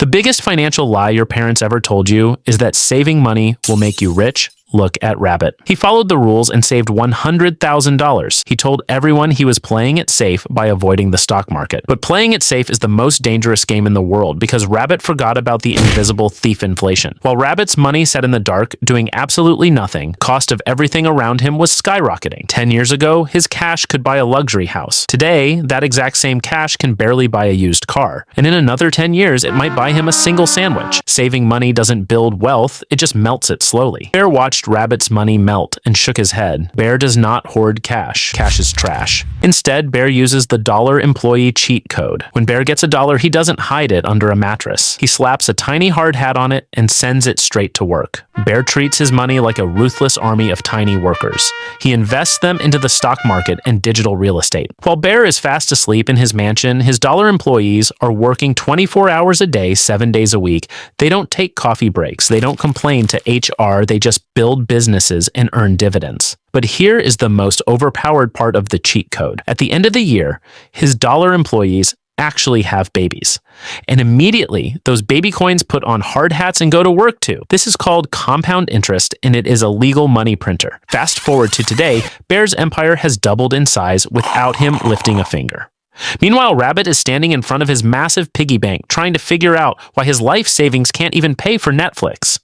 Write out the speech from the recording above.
The biggest financial lie your parents ever told you is that saving money will make you rich. Look at Rabbit. He followed the rules and saved $100,000. He told everyone he was playing it safe by avoiding the stock market. But playing it safe is the most dangerous game in the world because Rabbit forgot about the invisible thief inflation. While Rabbit's money sat in the dark, doing absolutely nothing, cost of everything around him was skyrocketing. 10 years ago, his cash could buy a luxury house. Today, that exact same cash can barely buy a used car. And in another 10 years, it might buy him a single sandwich. Saving money doesn't build wealth, it just melts it slowly. Bear watched Rabbit's money melt and shook his head. Bear does not hoard cash. Cash is trash. Instead, Bear uses the dollar employee cheat code. When Bear gets $1, he doesn't hide it under a mattress. He slaps a tiny hard hat on it and sends it straight to work. Bear treats his money like a ruthless army of tiny workers. He invests them into the stock market and digital real estate. While Bear is fast asleep in his mansion, his dollar employees are working 24 hours a day, 7 days a week. They don't take coffee breaks. They don't complain to HR. They just build businesses and earn dividends. But here is the most overpowered part of the cheat code. At the end of the year, his dollar employees actually have babies. And immediately, those baby coins put on hard hats and go to work too. This is called compound interest, and it is a legal money printer. Fast forward to today, Bear's empire has doubled in size without him lifting a finger. Meanwhile, Rabbit is standing in front of his massive piggy bank trying to figure out why his life savings can't even pay for Netflix.